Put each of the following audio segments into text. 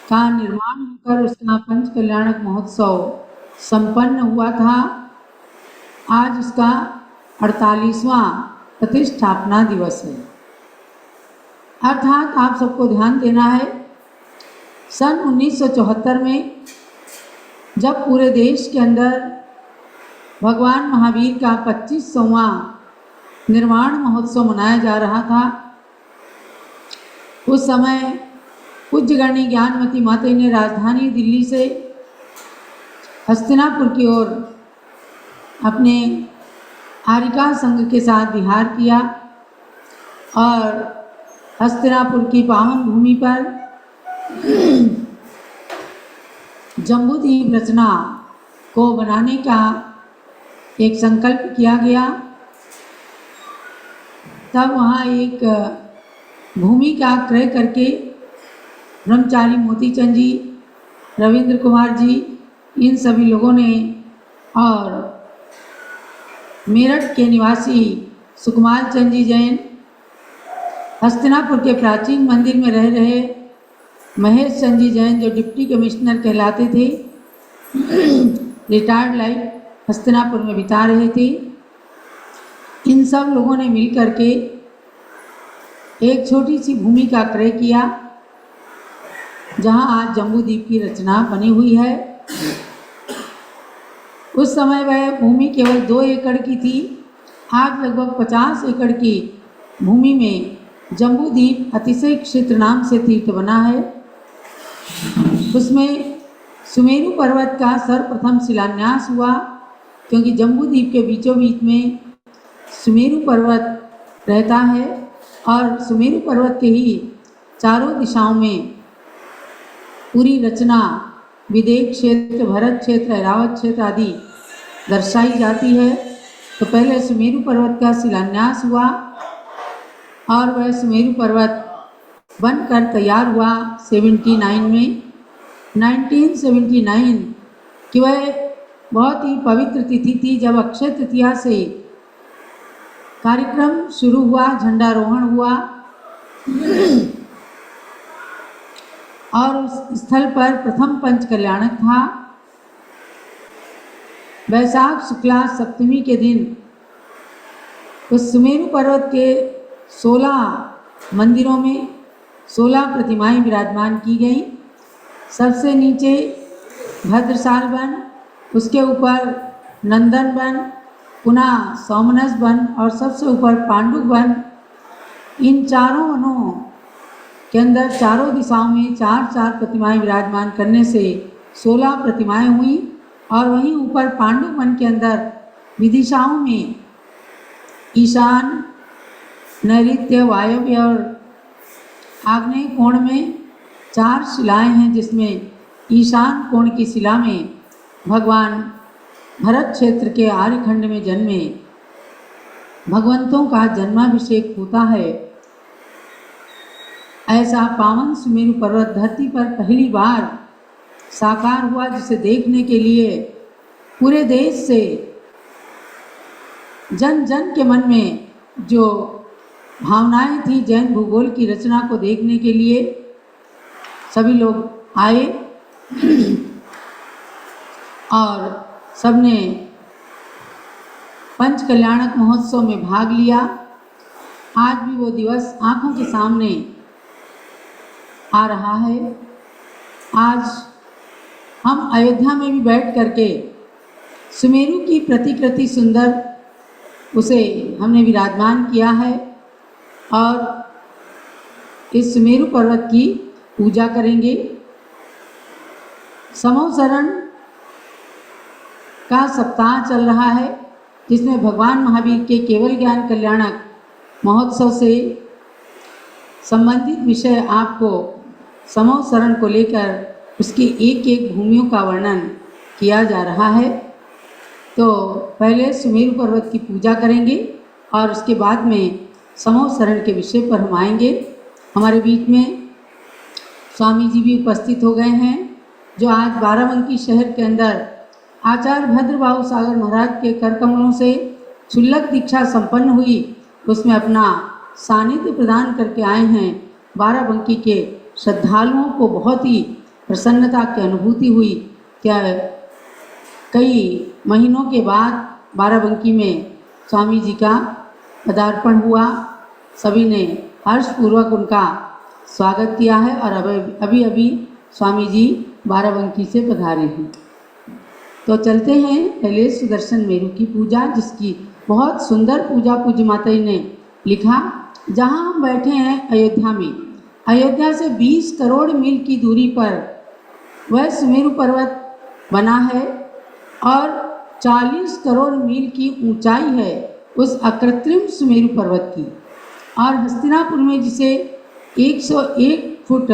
का निर्माण होकर उसका पंच कल्याणक महोत्सव संपन्न हुआ था। आज उसका 48वां प्रतिष्ठापना दिवस है। अर्थात आप सबको ध्यान देना है, सन 1974 में जब पूरे देश के अंदर भगवान महावीर का 25वां निर्वाण महोत्सव मनाया जा रहा था, उस समय पूज्य गणी ज्ञानमती माता ने राजधानी दिल्ली से हस्तिनापुर की ओर अपने आरिका संघ के साथ विहार किया और हस्तिनापुर की पावन भूमि पर जम्बूद्वीप रचना को बनाने का एक संकल्प किया गया। तब वहाँ एक भूमि का क्रय करके ब्रह्मचारी मोतीचंद जी, रविंद्र कुमार जी, इन सभी लोगों ने और मेरठ के निवासी सुकुमार चंद जी जैन, हस्तिनापुर के प्राचीन मंदिर में रह रहे महेश चंद जी जैन जो डिप्टी कमिश्नर कहलाते थे, रिटायर्ड लाइफ हस्तिनापुर में बिता रहे थे, इन सब लोगों ने मिल करके एक छोटी सी भूमि का क्रय किया जहां आज जम्बूद्वीप की रचना बनी हुई है। उस समय वह भूमि केवल 2 एकड़ की थी। आज लगभग 50 एकड़ की भूमि में जम्बूद्वीप अतिशय क्षेत्र नाम से तीर्थ बना है। उसमें सुमेरु पर्वत का सर्वप्रथम शिलान्यास हुआ, क्योंकि जम्बूद्वीप के बीचों बीच में सुमेरु पर्वत रहता है और सुमेरु पर्वत के ही चारों दिशाओं में पूरी रचना विदेह क्षेत्र, भरत क्षेत्र, ऐरावत क्षेत्र आदि दर्शाई जाती है। तो पहले सुमेरु पर्वत का शिलान्यास हुआ और वह सुमेरु पर्वत बनकर तैयार हुआ 79 में। 1979 की वह बहुत ही पवित्र तिथि थी जब अक्षय तृतीया से कार्यक्रम शुरू हुआ, झंडारोहण हुआ और उस स्थल पर प्रथम पंच कल्याणक था। वैशाख शुक्ला सप्तमी के दिन उस सुमेरु पर्वत के 16 मंदिरों में 16 प्रतिमाएं विराजमान की गई। सबसे नीचे भद्रशाल वन, उसके ऊपर नंदन वन, पुनः सोमनस वन और सबसे ऊपर पांडुक वन। इन चारों वनों के अंदर चारों दिशाओं में 4-4 प्रतिमाएं विराजमान करने से 16 प्रतिमाएं हुई और वहीं ऊपर पांडुक वन के अंदर विदिशाओं में ईशान, नैऋत्य, वायव्य और आग्नेय कोण में 4 शिलाएं हैं, जिसमें ईशान कोण की शिला में भगवान भरत क्षेत्र के आर्यखंड में जन्मे भगवंतों का जन्माभिषेक होता है। ऐसा पावन सुमेरु पर्वत धरती पर पहली बार साकार हुआ, जिसे देखने के लिए पूरे देश से जन जन के मन में जो भावनाएं थी जैन भूगोल की रचना को देखने के लिए सभी लोग आए और सबने पंच कल्याणक महोत्सव में भाग लिया। आज भी वो दिवस आंखों के सामने आ रहा है। आज हम अयोध्या में भी बैठ करके सुमेरु की प्रतिकृति सुंदर उसे हमने विराजमान किया है और इस सुमेरु पर्वत की पूजा करेंगे। समोसरण का सप्ताह चल रहा है, जिसमें भगवान महावीर के केवल ज्ञान कल्याणक महोत्सव से संबंधित विषय आपको समोसरण को लेकर उसकी एक एक भूमियों का वर्णन किया जा रहा है। तो पहले सुमेरु पर्वत की पूजा करेंगे और उसके बाद में समोसरण के विषय पर हम आएंगे। हमारे बीच में स्वामी जी भी उपस्थित हो गए हैं, जो आज बाराबंकी शहर के अंदर आचार्य भद्रबाहु सागर महाराज के कर कमलों से क्षुल्लक दीक्षा संपन्न हुई, उसमें अपना सानिध्य प्रदान करके आए हैं। बाराबंकी के श्रद्धालुओं को बहुत ही प्रसन्नता की अनुभूति हुई। क्या कई महीनों के बाद बाराबंकी में स्वामी जी का पदार्पण हुआ। सभी ने हर्षपूर्वक उनका स्वागत किया है और अभी अभी स्वामी जी बाराबंकी से पधारे हैं। तो चलते हैं पहले सुदर्शन मेरू की पूजा, जिसकी बहुत सुंदर पूजा पूज्य माता जी ने लिखा। जहाँ हम बैठे हैं अयोध्या में, अयोध्या से 20 करोड़ मील की दूरी पर वह सुमेरु पर्वत बना है और 40 करोड़ मील की ऊंचाई है उस अकृत्रिम सुमेरु पर्वत की। और हस्तिनापुर में जिसे 101 फुट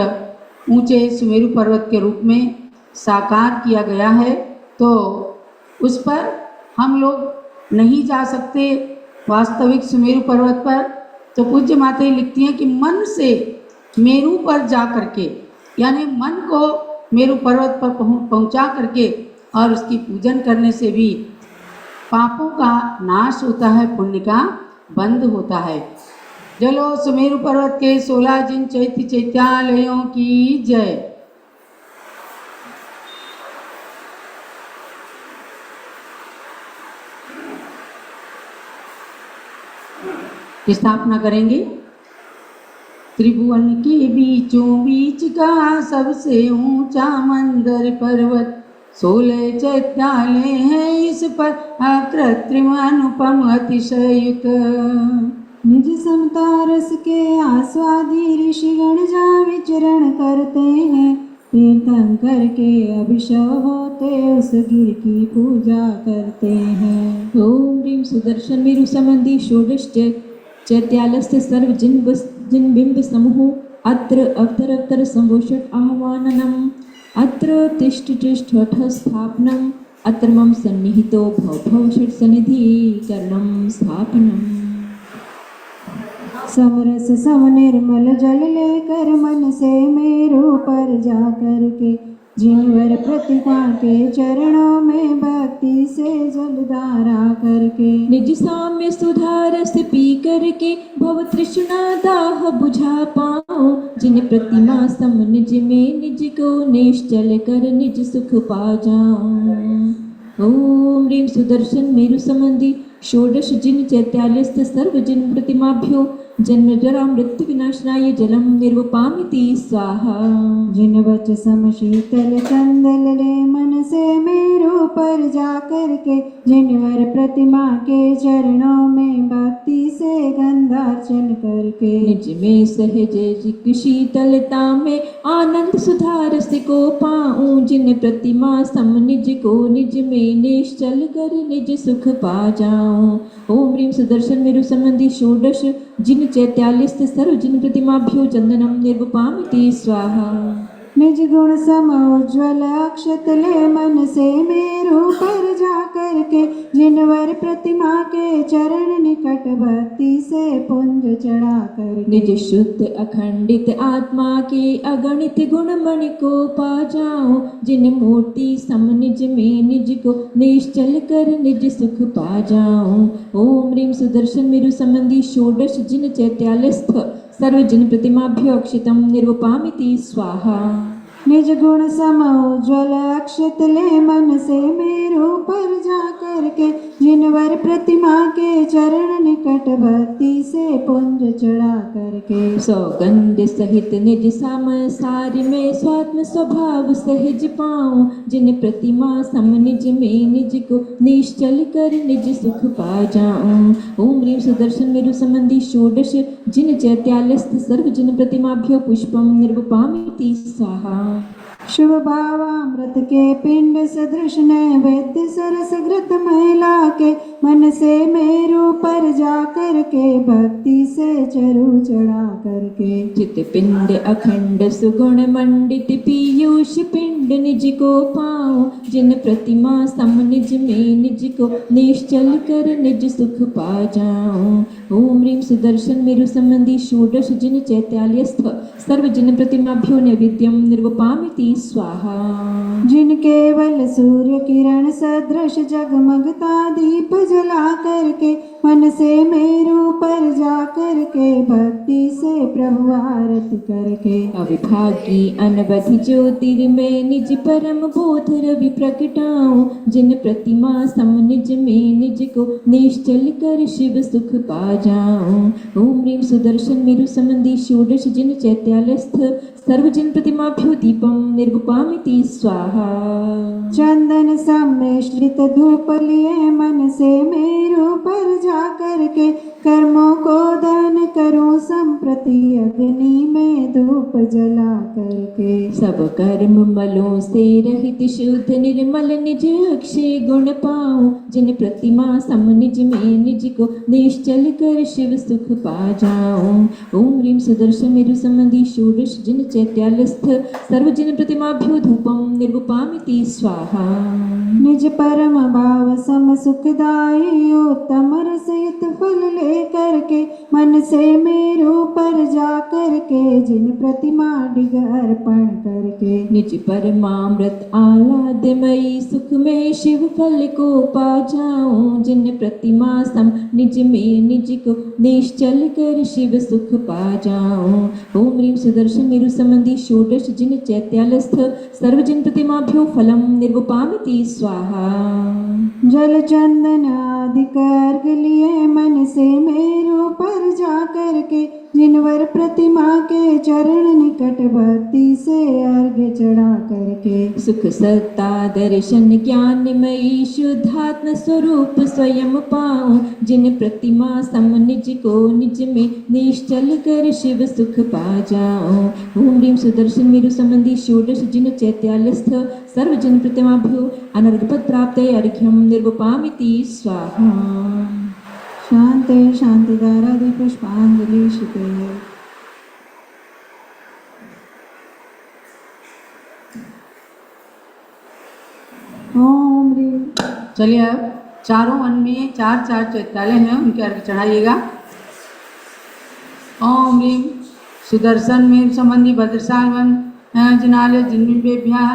ऊंचे सुमेरु पर्वत के रूप में साकार किया गया है, तो उस पर हम लोग नहीं जा सकते वास्तविक सुमेरु पर्वत पर। तो पूज्य माता लिखती हैं कि मन से मेरू पर जा करके, यानी मन को मेरू पर्वत पर पहुंचा करके और उसकी पूजन करने से भी पापों का नाश होता है, पुण्य का बंद होता है। चलो सुमेरु पर्वत के 16 जिन चैत्य चैत्यालयों की जय। स्थापना करेंगे। त्रिभुवन के बीचों बीच का सबसे ऊंचा मंदिर पर्वत 16 चैत्यालय है, इस पर अकृत्रिम अनुपम अतिशयुक्त निज समता रस के आस्वादी ऋषिगण जा विचरण करते हैं। तीर्थंकर के अभिषेक होते उस गिर की पूजा करते हैं। ओम ह्रीं सुदर्शन मेरु संबंधी षोडश चैत्यालस्य सर्व जिन बिंब समूह अत्र अवतर संभूषट आह्वाननम् अत्र तिष्ठ हठ स्थापनम् अत्र मम सन्निहितो भव षट सन्निधिकरणं स्थापनम्। समरस सम निर्मल जल लेकर मन से मेरू पर जा करके जिनवर प्रतिमा के चरणों में भक्ति से जलधारा करके निज साम्य सुधा रस पी करके भव तृष्णा दाह बुझा पाओ। जिन प्रतिमा सम निज में निज को निश्चल कर निज सुख पा जाओ। ओम ह्रीं सुदर्शन मेरु संबंधी षोडश जिन चैत्यालयस्थ सर्व जिन प्रतिमाभ्यो जन्म जरा मृत्यु विनाशनाय जलम निर्वपामिति स्वाहा। जिन बच सम शीतल चंदल ले मन से मेरू पर जा करके जिनवर प्रतिमा के चरणों में भक्ति से गंधार्चन करके निज में सहज शीतलता में आनंद सुधा रस को पाऊं। जिन प्रतिमा सम निज को निज में निश्चल कर निज सुख पा जाऊं। ओम ह्रीं सुदर्शन मेरु संबंधी षोडश जिन चैत्यालयस्थ सर्व जिन प्रतिमाभ्यो चंदनम निर्वपामिति स्वाहा। निज गुण सम उज्ज्वल अक्षत ले मन से मेरू पर जा करके जिनवर प्रतिमा के चरण निकट भक्ति से पुंज चढ़ा कर निज शुद्ध अखंडित आत्मा के अगणित गुण मणि को पा जाओ। जिन मूर्ति सम निज में निज को निश्चल कर निज सुख पा जाओ। ओम ह्रीं सुदर्शन मेरु संबंधी षोडश जिन चैत्यालयस्थ सर्व जिन प्रतिमाभ्यो अक्षितम निर्वपामिति स्वाहा। निज गुण सम उज्ज्वल अक्षत ले मन से मेरू पर जा करके जिनवर प्रतिमा के चरण निकट भक्ति से पुंज चढ़ा करके सौगंध सहित निज साम सारि में स्वात्म स्वभाव सहज पाऊं। जिन प्रतिमा सम निज में निज को निश्चल कर निज सुख पा जाऊं। ओम ह्रीं सुदर्शन मेरु संबंधी षोडश जिन चैत्यालयस्थ सर्व जिन प्रतिमाभ्यो पुष्पम निर्वपामिति स्वाहा। शुभ भावामृत के पिंड सदृश नैवेद्य सरस घृत महिला के मन से मेरू पर जा करके भक्ति से चरु चढ़ा करके चित पिंड अखंड सुगुण मंडित पीयूष पिंड निज को पाऊं। जिन प्रतिमा सम निज में निज को निश्चल कर निज सुख पा जाऊं। ओम ह्रीं सुदर्शन मेरु संबंधी षोडश जिन चैत्यालयस्थ सर्व जिन प्रतिमाभ्यो नैवेद्यम निर्वपामिति स्वाहा। जिन केवल सूर्य किरण सदृश जगमगता दीप जला करके मन से मेरू पर जा करके भक्ति से प्रभु आरती करके अविभागी अनवधि ज्योतिर्मय निज परम बोध रवि प्रगटाऊं। जिन प्रतिमा सम निज में निज को निश्चल कर शिव सुख पा जाऊं। ओम ह्रीं सुदर्शन मेरु संबंधी षोडश जिन चैत्यालस्थ सर्वजन प्रतिमाभ्यो दीपम निर्गुपामिति स्वाहा। चंदन सम्मिश्रित धूप लिए मन से मेरू पर जा करके कर्मों को दान करूं संप्रति अग्नि में धूप जला करके सब कर्म मलों से रहित शुद्ध निर्मल निज अक्षय गुण पाऊं। जिन प्रतिमा सम निज में निज को निश्चल कर शिव सुख पा जाऊं। ओम ह्रीं सुदर्शन मेरु संबंधी षोडश जिन चैत्यालस्थ सर्वजन प्रतिमाभ्यो धूपम निर्गुपामिति स्वाहा। निज परम भाव सम सुखदाई उत्तम रसयुत फल ले करके मन से मेरू पर जा करके जिन प्रतिमा डिग अर्पण करके निज परमामृत आह्लादमयी सुख में शिव फल को पा जाऊं। जिन प्रतिमा सम निज में निज को निश्चल कर शिव सुख पा जाऊं। ओम ह्रीं सुदर्शन मेरु संबंधी षोडश जिन चैत्यालस्थ सर्वजन प्रतिमाभ्यो फलम निर्गुपामिति स्वाहा। जल चंदन आदि कर्ग लिए मन से मेरू पर जा करके जिनवर प्रतिमा के चरण निकट भक्ति से अर्घ्य चढ़ा करके सुख सत्ता दर्शन ज्ञानमयी शुद्धात्म स्वरूप स्वयं पाऊं। जिन प्रतिमा सम निज को निज में निश्चल कर शिव सुख पा जाऊं। ओम ह्रीं सुदर्शन मेरु संबंधी षोडश जिन चैत्यालस्थ सर्वजन प्रतिमाभ्यो अनर्घपद प्राप्त अर्घ्यम निर्गुपामिति स्वाहा। शांते शांतिदारादि पुष्पांजलि शिते। ओम ह्रीं। चलिए अब चारों वन में चार चार चैत्यालय हैं, उनके अर्घ्य चढ़ाइएगा। ओम ह्रीं सुदर्शन में संबंधी भद्रशाल वन जिनालय जिन्मिभ्यः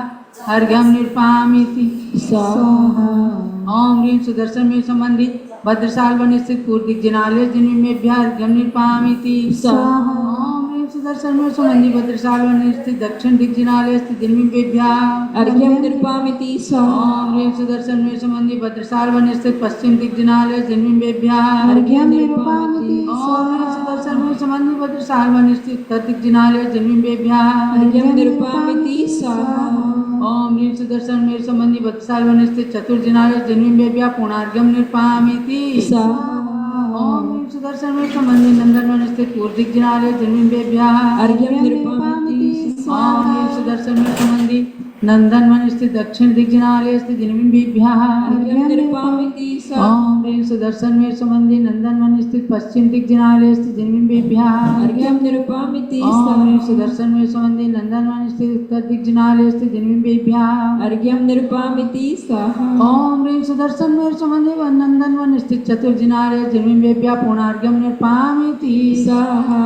अर्घ्यं निर्पामीति स्वाहा। ओम ह्रीं सुदर्शन में संबंधी भद्रशाल वन स्थित पूर्व जिनालय जिन्मिभ्यः अर्घ्यं निर्पामीति स्वाहा। ओम ह्रीं सुदर्शन में संबंधी भद्रशाल वन स्थित दक्षिण दिग्जिनालय स्थित जिन्मिभ्यः अर्घ्यं निर्गुपामिति स्वाहा। ओम ह्रीं सुदर्शन में संबंधी भद्रशाल वन स्थित पश्चिम दिग्जिनालय जिन्मिभ्यः अर्घ्यं निर्गुपामिति ओम ह्रीं सुदर्शन में संबंधी भद्रशाल वन स्थित उत्तर दिग्जिनालय जिन्मिभ्यः अर्घ्यं निर्गुपामिति स्वाहा। ओम ह्रीं सुदर्शन में संबंधी भद्रशाल वन स्थित चतुर्जिनालय जिन्मिभ्यः पूर्णार्घ्यं निर्पामीति स्वाहा। ओम ह्रीं सुदर्शन में संबंधी नंदनवन स्थित पूर्व दिग्जिनालय जिन्मिभ्यः अर्घ्यं निर्गुपामिति ओम ह्रीं सुदर्शन में संबंधी नंदनवन स्थित दक्षिण दिग्जिनालय स्थित जिन्मिभ्यः अर्घ्यं निर्गुपामिति स्वाहा। ओम ह्रीं सुदर्शन में संबंधी नंदनवन स्थित पश्चिम दिग्जिनालय स्थित जिन्मिभ्यः अर्घ्यं निर्गुपामिति ओम स्वाहा। ह्रीं सुदर्शन में संबंधी नंदनवन स्थित उत्तर दिग्जिनालय स्थित जिन्मिभ्यः अर्घ्यं निर्गुपामिति स्वाहा। ओम ह्रीं सुदर्शन में संबंधी नंदनवन स्थित चतुर्जिनालय जिन्मिभ्यः पूर्णार्घ्यं निर्पामीति स्वाहा।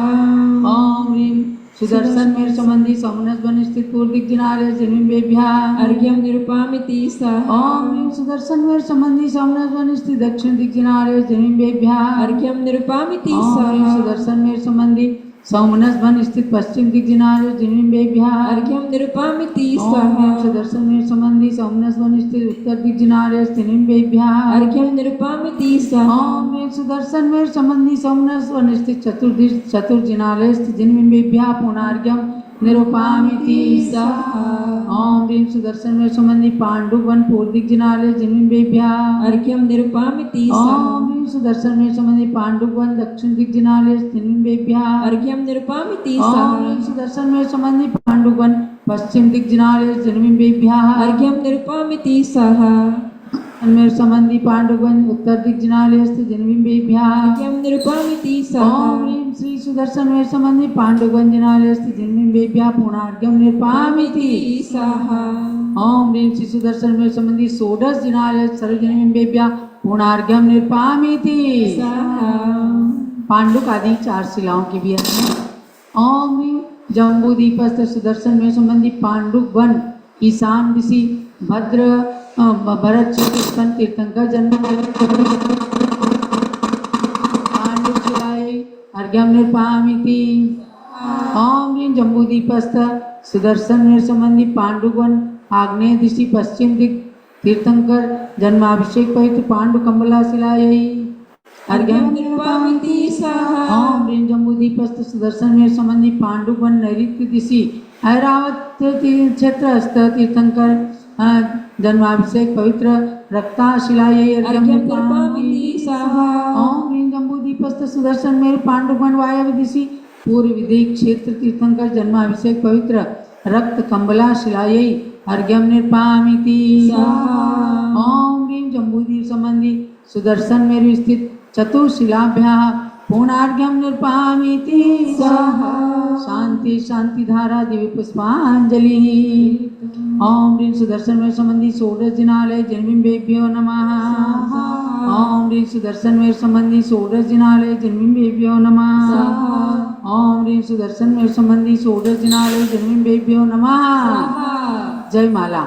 ओम ह्रीं सुदर्शन में संबंधी सोमनस वन स्थित पूर्व दिग्जिनालय जिन्मिभ्यः अर्घ्यं निर्गुपामिति स्वाहा। ओम ह्रीं सुदर्शन में संबंधी सोमनस वन स्थित दक्षिण दिग्जिनालय जिन्मिभ्यः अर्घ्यं निर्गुपामिति ओम ह्रीं स्वाहा। सुदर्शन में संबंधी सोमनस वन स्थित पश्चिम दिग्जिनालय जिन्मिभ्यः अर्घ्यं निर्गुपामिति ओम स्वाहा। ह्रीं सुदर्शन में संबंधी सोमनस वन स्थित उत्तर दिग्जिनालय जिन्मिभ्यः अर्घ्यं निर्गुपामिति स्वाहा। ओम ह्रीं सुदर्शन में संबंधी सोमनस वन स्थित चतुर्जिनालय स्थित जिन्मिभ्यः पूर्णार्घ्यं निरूपामिति स्वाहा। ओम ह्रीं सुदर्शन में संबंधी पांडुवन पूर्व दिग्जिनालय जिन्मिभ्यः अर्घ्यं निर्गुपामिति स्वाहा। ओम ह्रीं सुदर्शन में संबंधी पांडुवन दक्षिण दिग्जिनालय जिन्मिभ्यः अर्घ्यं निर्गुपामिति ओम स्वाहा। ह्रीं सुदर्शन में संबंधी पांडुवन पश्चिम दिग्जिनालय जिन्मिभ्यः अर्घ्यं निर्गुपामिति स्वाहा। में संबंधी पांडुवन उत्तर दिग्जिनालय स्थित जिन्मिभ्यः अर्घ्यं निर्गुपामिति स्वाहा। ओम ह्रीं श्री सुदर्शन में संबंधी पांडुवन जिनालय स्थित जिन्मिभ्यः पूर्णार्घ्यं निर्पामीति स्वाहा। ओम ह्रीं श्री सुदर्शन में संबंधी षोडश जिनालय सर्वजिन्मिभ्यः पूर्णार्घ्यं निर्पामीति स्वाहा। पांडुक आदि चार शिलाओं के भी अर्थ हैं। ओम ह्रीं जम्बूदीपस्थ सुदर्शन में संबंधी पांडुक वन ईशान ऋषि भद्र भरत क्षेत्र तीर्थंकर जन्म पांडुक शिलायै अर्घ्यं निर्पयामि। ओम ह्रीं जम्बूदीपस्थ सुदर्शन में संबंधी पांडुक वन आग्नेय दिशि पश्चिम दिक तीर्थंकर जन्माभिषेक पवित्र पांडु कंबला शिलायै अर्घ्यं निर्पयामि स्वाहा। ओम ह्रीं जम्बूदीपस्थ सुदर्शन में संबंधी पांडुक वन नैऋत्य दिशि ऐरावत क्षेत्रस्थ तीर्थंकर जन्माभिषेक पवित्र रक्ता शिलायै अर्घ्यं निर्पयामि स्वाहा। ओम ह्रीं जम्बूदीपस्थ सुदर्शन में पांडुक वन वायव्य दिशि पूर्व दिक क्षेत्र तीर्थंकर जन्माभिषेक पवित्र रक्त कंबला शिलायै अर्घ्यं निर्पयामि स्वाहा। ओम ह्रीं जम्बूदीप संबंधी सुदर्शन मेरु स्थित चतुर्शिलाभ्याः पूर्णार्घ्यं निर्पयामि स्वाहा। शांति शांति धारा दिव्य पुष्पांजलि। ओम ह्रीं सुदर्शन में संबंधी षोडश जिनालय जन्मिंबेभ्यो नमः। ओम ह्रीं सुदर्शन में संबंधी षोडश जिनालय जन्मिंबेभ्यो नमः। ओम ह्रीं सुदर्शन में संबंधी षोडश जिनालय जन्मिंबेभ्यो नमः। जय माला।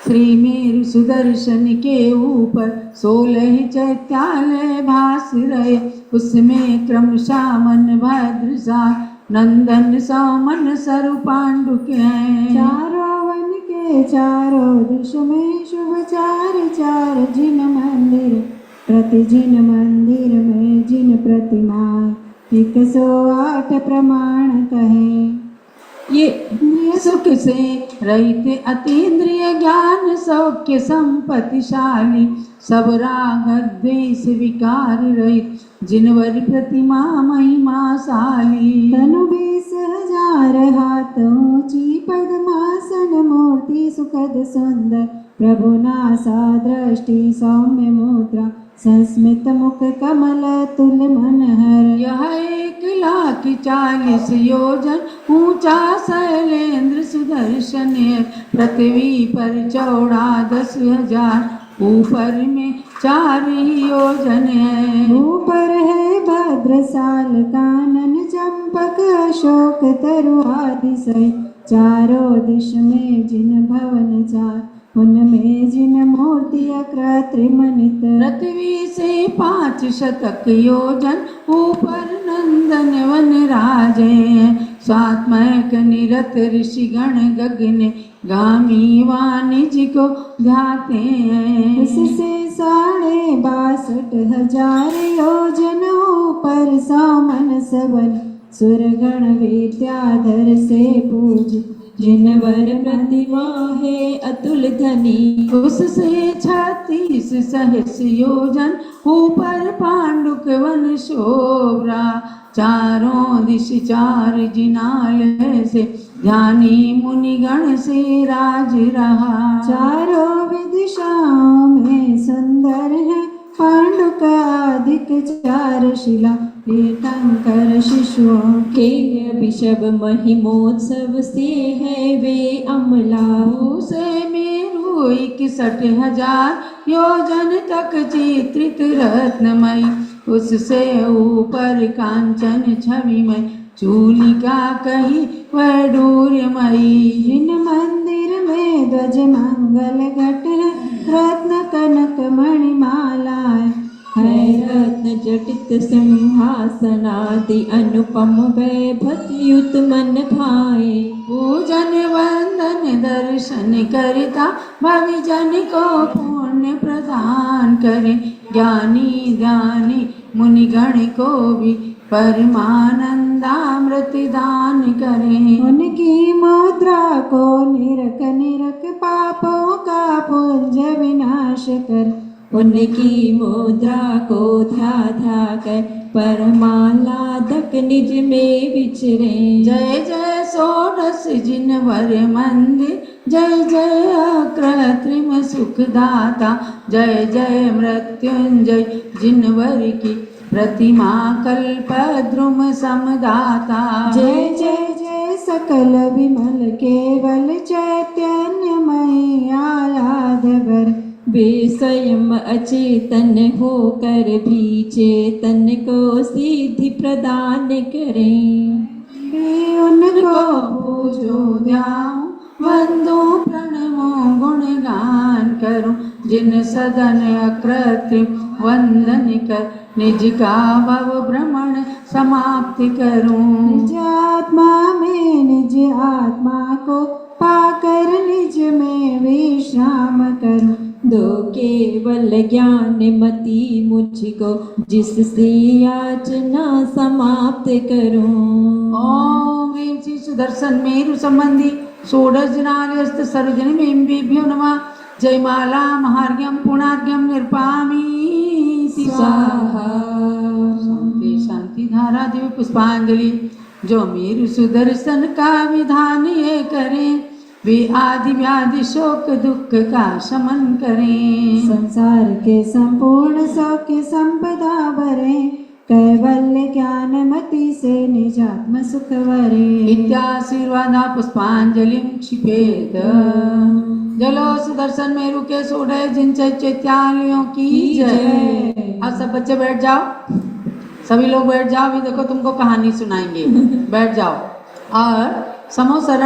श्री मेरु सुदर्शन के ऊपर 16 चैत्यालय भास रहे, उसमें क्रमशः मन भद्र सा नंदन सौमन सरु पांडुक हैं। चारों वन के चारों दिश में शुभ चार चार जिन मंदिर, प्रति जिन मंदिर में जिन प्रतिमा 108 प्रमाण कहे। ये सुख से रहित अतीन्द्रिय ज्ञान सौख्य संपत्तिशाली, सब राग द्वेष विकार रहित जिनवर प्रतिमा महिमाशाली। तनु 20,000 हाथ ऊंची पद्मासन मूर्ति सुखद सुंदर, प्रभु नासा दृष्टि सौम्य मुद्रा, संस्मित मुख कमल तुल मनहर। यह 1,40,000 योजन ऊंचा शैलेंद्र सुदर्शन है, पृथ्वी पर चौड़ा 10,000, ऊपर में 4 योजन है। ऊपर है भद्रसाल कानन चंपक अशोक तरु आदि सहित, चारों दिश में जिन भवन चार, उनमें जिन मूर्तियां कृत्रिमनित। पृथ्वी से 5 शतक योजन ऊपर नंदन वन राजे, स्वात्मक निरत ऋषिगण गगन गामी वाणिज्य को ध्याते हैं। उससे 62,000 योजन ऊपर सौमन सवन, सुरगण विद्याधर से पूज, जिनवर प्रतिमा है अतुल धनी। उससे 36 सहस्र योजन ऊपर पांडुक वन शोभरा, चारों दिश 4 जिनालय से ध्यानी मुनिगण से राज रहा। चारों विदिशाओं में सुंदर है पांडुक अधिक 4 शिला, तीर्थंकर शिशुओं के अभिषेक महिमोत्सव से है वे अमला। उसे मेरु 61,000 योजन तक चित्रित रत्नमयी, उससे ऊपर कांचन छविमय चूलिका कही वैडूर्यमयी। जिन मंदिर में ध्वज मंगल घट है, रत्न कनक मणिमालाएं है रत्न जटित सिंहासनादि, अनुपम वैभवयुत मन भाए। पूजन वंदन दर्शन करता भविजन को पुण्य प्रदान करे, ज्ञानी ध्यानी मुनिगण को भी परमानंदामृत दान करें। उनकी मुद्रा को निरख निरख पापों का पुंज विनाश कर, उनकी मुद्रा को ध्या ध्या कर परमाह्लादक निज में विचरे। जय जय षोडश जिनवर मंदिर, जय जय अकृत्रिम सुखदाता, जय जय मृत्युंजय जिनवर की प्रतिमा कल्पद्रुम समदाता। जय जय जय सकल विमल केवल चैतन्यमय आह्लादभर, वे स्वयं अचेतन होकर भी चेतन को सिद्धि प्रदान करें। भी उनको पूजो ध्याऊं, वंदो प्रणमो गुणगान करूं, जिन सदन अकृत्रिम वंदन कर, निज का भव भ्रमण समाप्त करूं। निज आत्मा में निज आत्मा को पाकर निज में विश्राम करूं। दो केवल ज्ञान मति मुझको, जिससे याचना समाप्त करूं। ओम ह्रीं श्री सुदर्शन मेरु संबंधी षोडश जनालयस्त सर्वजनमेभ्यो नमः। जयमाला महार्घ्यं पुणार्घ्यं निर्पामी स्वाहा। शांति शांति धारा दिव्य पुष्पांजलि। जो मेरु सुदर्शन का विधान ये करें, वे आदि व्याधि शोक दुख का शमन करें। संसार के संपूर्ण सौख्य संपदा भरे, कैवल्य ज्ञान मति से निजात्म सुख वरे। इत्याशीर्वादा पुष्पांजलि क्षिपेत। जलो सुदर्शन मेरु के सोडे जिन चैत्यालयों की जय। अब सब बच्चे बैठ जाओ, सभी लोग बैठ जाओ। अभी देखो तुमको कहानी सुनाएंगे, बैठ जाओ। और समोसरण